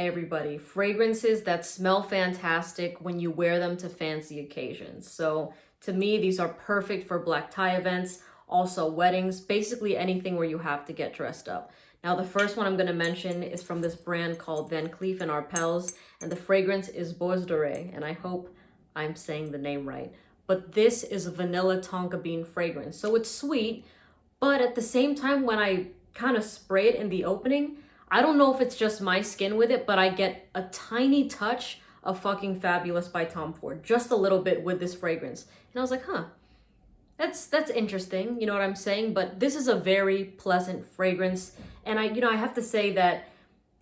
everybody. Fragrances that smell fantastic when you wear them to fancy occasions. So to me, these are perfect for black tie events, also weddings, basically anything where you have to get dressed up. Now, the first one I'm going to mention is from this brand called Van Cleef and Arpels, and the fragrance is Bois, Dore, and I hope I'm saying the name right. But this is a vanilla tonka bean fragrance. So it's sweet, but at the same time, when I kind of spray it in the opening, I don't know if it's just my skin with it, but I get a tiny touch of fucking Fabulous by Tom Ford, just a little bit with this fragrance. And I was like, huh, that's interesting, you know what I'm saying? But this is a very pleasant fragrance. And I have to say that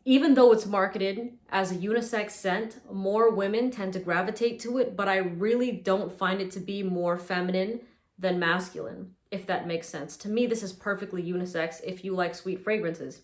even though it's marketed as a unisex scent, more women tend to gravitate to it, but I really don't find it to be more feminine than masculine, if that makes sense. To me, this is perfectly unisex if you like sweet fragrances.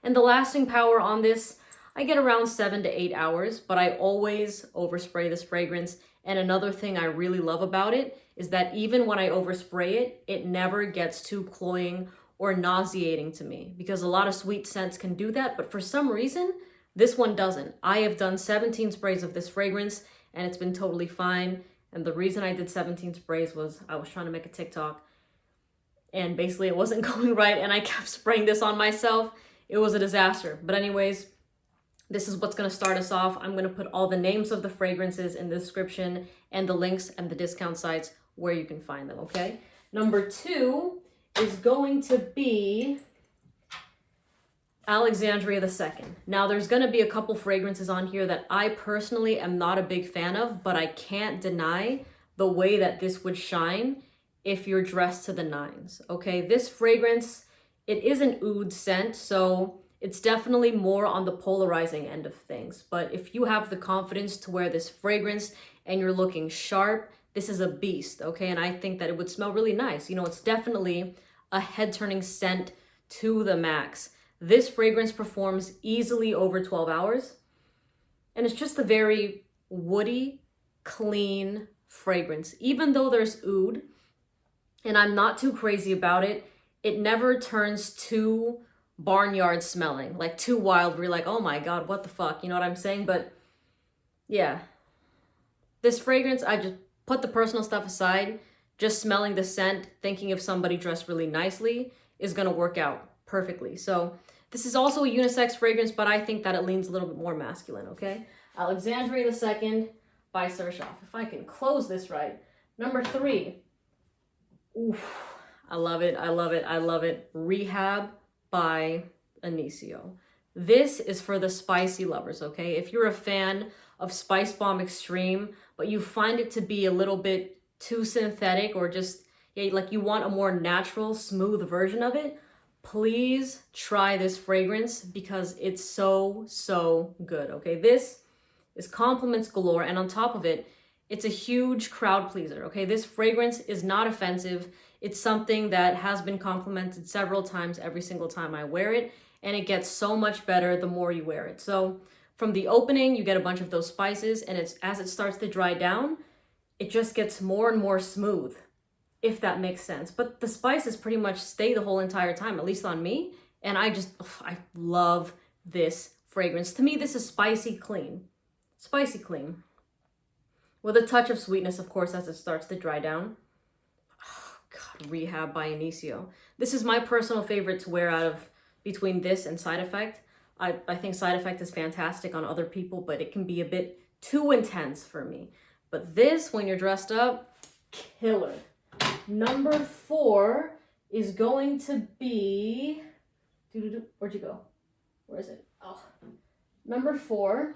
And the lasting power on this, I get around 7 to 8 hours, but I always overspray this fragrance. And another thing I really love about it is that even when I overspray it, it never gets too cloying or nauseating to me, because a lot of sweet scents can do that, but for some reason, this one doesn't. I have done 17 sprays of this fragrance and it's been totally fine. And the reason I did 17 sprays was I was trying to make a TikTok and basically it wasn't going right and I kept spraying this on myself. It was a disaster. But anyways, this is what's going to start us off. I'm going to put all the names of the fragrances in the description and the links and the discount sites where you can find them, okay? Number 2 is going to be Alexandria II. Now, there's going to be a couple fragrances on here that I personally am not a big fan of, but I can't deny the way that this would shine if you're dressed to the nines, okay? This fragrance, it is an oud scent, so it's definitely more on the polarizing end of things. But if you have the confidence to wear this fragrance and you're looking sharp, this is a beast, okay? And I think that it would smell really nice. You know, it's definitely a head-turning scent to the max. This fragrance performs easily over 12 hours. And it's just a very woody, clean fragrance. Even though there's oud, and I'm not too crazy about it, it never turns too barnyard smelling, like too wild where you're like, oh my God, what the fuck? You know what I'm saying? But yeah, this fragrance, I just put the personal stuff aside. Just smelling the scent, thinking of somebody dressed really nicely is going to work out perfectly. So this is also a unisex fragrance, but I think that it leans a little bit more masculine, okay? Alexandria II by Xerjoff. If I can close this right. Number 3. Oof, I love it, I love it, I love it. Rehab by Initio. This is for the spicy lovers, okay? If you're a fan of Spice Bomb Extreme, but you find it to be a little bit too synthetic or just, yeah, like you want a more natural, smooth version of it, please try this fragrance because it's so good, okay? This is compliments galore, and on top of it, it's a huge crowd pleaser, okay? This fragrance is not offensive. It's something that has been complimented several times every single time I wear it, and it gets so much better the more you wear it. So from the opening, you get a bunch of those spices, and it's as it starts to dry down, it just gets more and more smooth, if that makes sense. But the spices pretty much stay the whole entire time, at least on me, and I love this fragrance. To me, this is spicy clean. Spicy clean. With a touch of sweetness, of course, as it starts to dry down. Oh, God, Rehab by Initio. This is my personal favorite to wear out of between this and Side Effect. I think Side Effect is fantastic on other people, but it can be a bit too intense for me. But this, when you're dressed up, killer. Number 4 is going to be... Where'd you go? Where is it? Oh. Number 4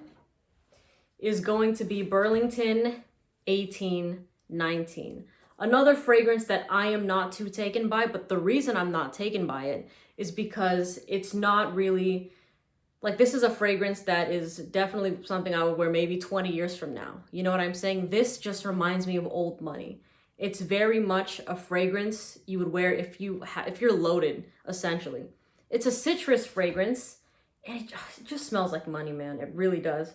is going to be Burlington 1819. Another fragrance that I am not too taken by, but the reason I'm not taken by it is because it's not really... Like, this is a fragrance that is definitely something I would wear maybe 20 years from now. You know what I'm saying? This just reminds me of old money. It's very much a fragrance you would wear if you're loaded, essentially. It's a citrus fragrance, and it just smells like money, man. It really does.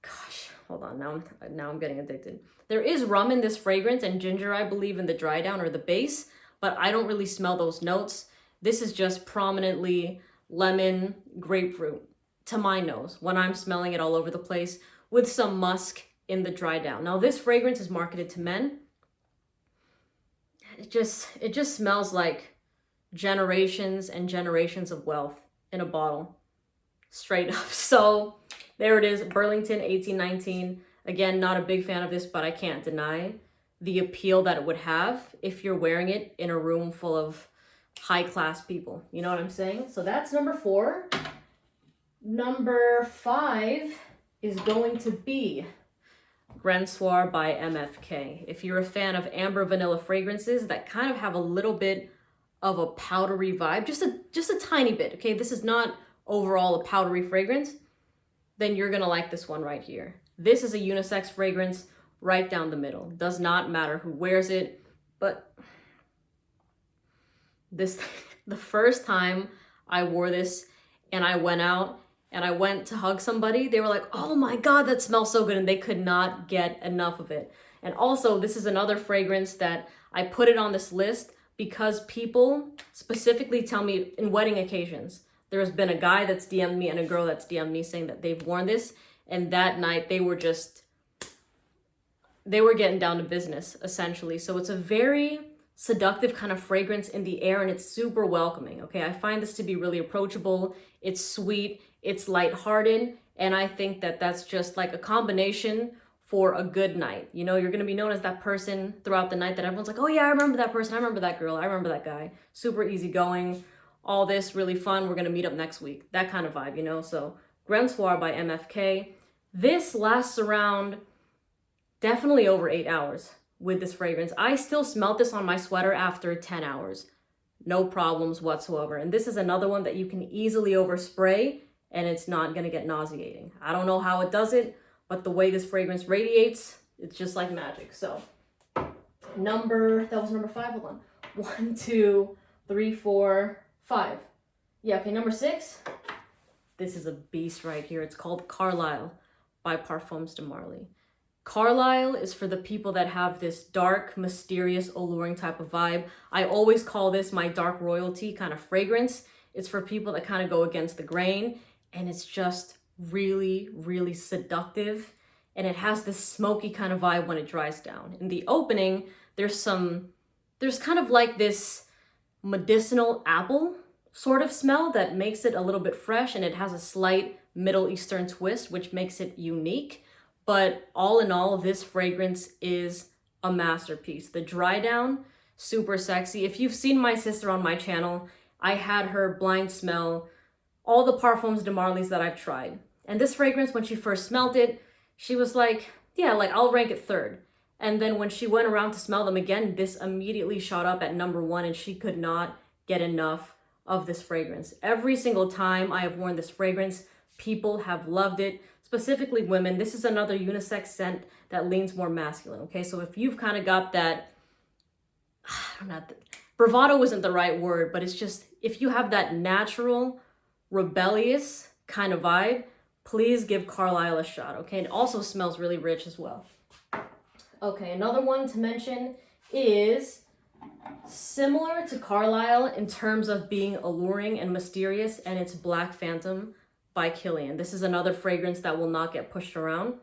Gosh, hold on. Now I'm getting addicted. There is rum in this fragrance and ginger, I believe, in the dry down or the base, but I don't really smell those notes. This is just prominently lemon, grapefruit. to my nose when I'm smelling it all over the place with some musk in the dry down. Now this fragrance is marketed to men. It just smells like generations and generations of wealth in a bottle, straight up. So there it is, Burlington 1819. Again, not a big fan of this, but I can't deny the appeal that it would have if you're wearing it in a room full of high class people. You know what I'm saying? So that's number 4. Number 5 is going to be Soir by MFK. If you're a fan of amber vanilla fragrances that kind of have a little bit of a powdery vibe, just a tiny bit, okay? This is not overall a powdery fragrance, then you're gonna like this one right here. This is a unisex fragrance right down the middle. Does not matter who wears it, but this, the first time I wore this and I went out and I went to hug somebody, they were like, oh my God, that smells so good. And they could not get enough of it. And also, this is another fragrance that I put it on this list because people specifically tell me in wedding occasions. There's been a guy that's DM'd me and a girl that's DM'd me saying that they've worn this. And that night they were getting down to business, essentially. So it's a very seductive kind of fragrance in the air and it's super welcoming, okay? I find this to be really approachable. It's sweet, it's lighthearted, and I think that that's just like a combination for a good night. You know, you're gonna be known as that person throughout the night that everyone's like, oh yeah, I remember that person, I remember that girl, I remember that guy. Super easygoing, all this really fun, we're gonna meet up next week. That kind of vibe, you know? So Soir by MFK. This lasts around definitely over 8 hours with this fragrance. I still smelled this on my sweater after 10 hours. No problems whatsoever. And this is another one that you can easily overspray and it's not gonna get nauseating. I don't know how it does it, but the way this fragrance radiates, it's just like magic. So that was number 5, hold on. 1, 2, 3, 4, 5. Yeah, okay, number 6. This is a beast right here. It's called Carlisle by Parfums de Marly. Carlisle is for the people that have this dark, mysterious, alluring type of vibe. I always call this my dark royalty kind of fragrance. It's for people that kind of go against the grain, and it's just really, really seductive. And it has this smoky kind of vibe when it dries down. In the opening, there's kind of like this medicinal apple sort of smell that makes it a little bit fresh, and it has a slight Middle Eastern twist, which makes it unique. But all in all, this fragrance is a masterpiece. The dry down, super sexy. If you've seen my sister on my channel, I had her blind smell all the Parfums de Marly's that I've tried. And this fragrance, when she first smelled it, she was like, yeah, like I'll rank it 3rd. And then when she went around to smell them again, this immediately shot up at number 1 and she could not get enough of this fragrance. Every single time I have worn this fragrance, people have loved it. Specifically women. This is another unisex scent that leans more masculine, okay? So if you've kind of got that, I don't know, bravado isn't the right word, but it's just, if you have that natural, rebellious kind of vibe, please give Carlisle a shot, okay? It also smells really rich as well. Okay, another one to mention is similar to Carlisle in terms of being alluring and mysterious, and it's Black Phantom by Killian. This is another fragrance that will not get pushed around.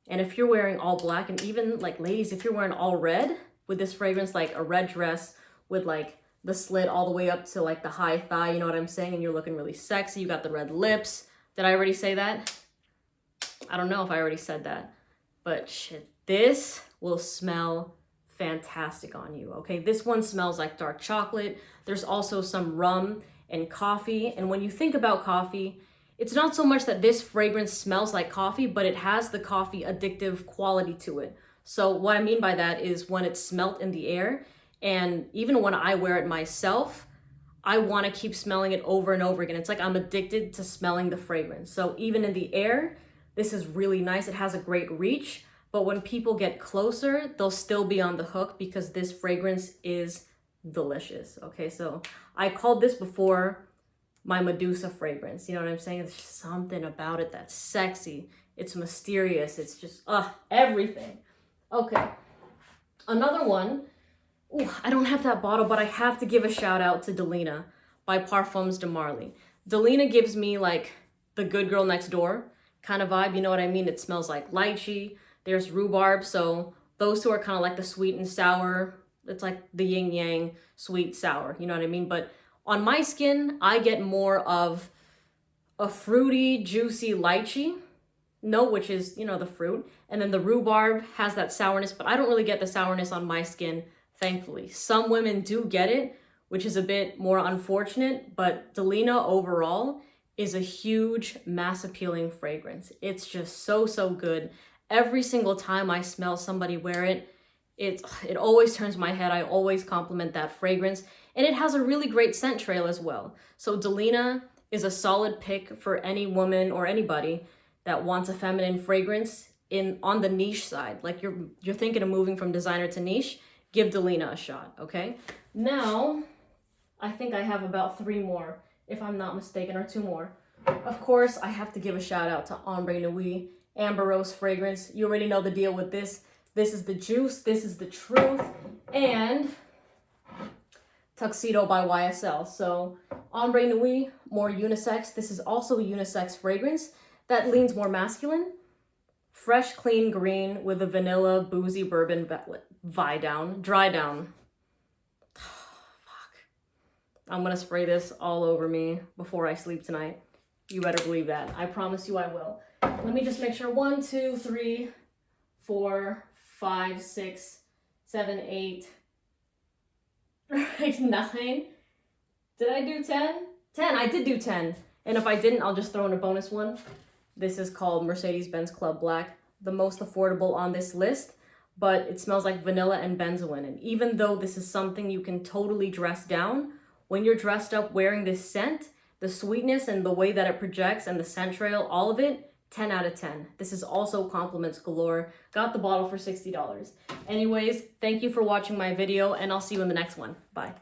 And if you're wearing all black, and even like ladies, if you're wearing all red with this fragrance, like a red dress with like the slit all the way up to like the high thigh, you know what I'm saying? And you're looking really sexy. You got the red lips. Did I already say that? I don't know if I already said that, but shit, this will smell fantastic on you, okay? This one smells like dark chocolate. There's also some rum and coffee. And when you think about coffee, it's not so much that this fragrance smells like coffee, but it has the coffee addictive quality to it. So what I mean by that is when it's smelt in the air, and even when I wear it myself, I want to keep smelling it over and over again. It's like I'm addicted to smelling the fragrance. So even in the air, this is really nice. It has a great reach, but when people get closer, they'll still be on the hook because this fragrance is delicious. Okay, so I called this before my Medusa fragrance. You know what I'm saying? There's just something about it that's sexy. It's mysterious. It's just, everything. Okay. Another one. Ooh, I don't have that bottle, but I have to give a shout out to Delina by Parfums de Marly. Delina gives me like the good girl next door kind of vibe. You know what I mean? It smells like lychee. There's rhubarb. So those two are kind of like the sweet and sour. It's like the yin yang, sweet, sour. You know what I mean? But on my skin, I get more of a fruity, juicy lychee note, which is, you know, the fruit. And then the rhubarb has that sourness, but I don't really get the sourness on my skin, thankfully. Some women do get it, which is a bit more unfortunate, but Delina overall is a huge mass appealing fragrance. It's just so, so good. Every single time I smell somebody wear it, it always turns my head. I always compliment that fragrance. And it has a really great scent trail as well. So Delina is a solid pick for any woman or anybody that wants a feminine fragrance on the niche side. Like you're thinking of moving from designer to niche, give Delina a shot, okay? Now, I think I have about 3 more, if I'm not mistaken, or 2 more. Of course, I have to give a shout out to Ambre Nuit, Amber Rose fragrance. You already know the deal with this. This is the juice, this is the truth, and Tuxedo by YSL. So Ambre Nuit, more unisex. This is also a unisex fragrance that leans more masculine. Fresh, clean green with a vanilla, boozy bourbon dry down. Fuck. I'm gonna spray this all over me before I sleep tonight. You better believe that. I promise you I will. Let me just make sure. 1, 2, 3, 4, 5, 6, 7, 8, 9. Did I do 10? 10, I did do 10. And if I didn't, I'll just throw in a bonus one. This is called Mercedes-Benz Club Black, the most affordable on this list, but it smells like vanilla and benzoin. And even though this is something you can totally dress down, when you're dressed up wearing this scent, the sweetness and the way that it projects and the scent trail, all of it, 10 out of 10. This is also compliments galore. Got the bottle for $60. Anyways, thank you for watching my video, and I'll see you in the next one. Bye.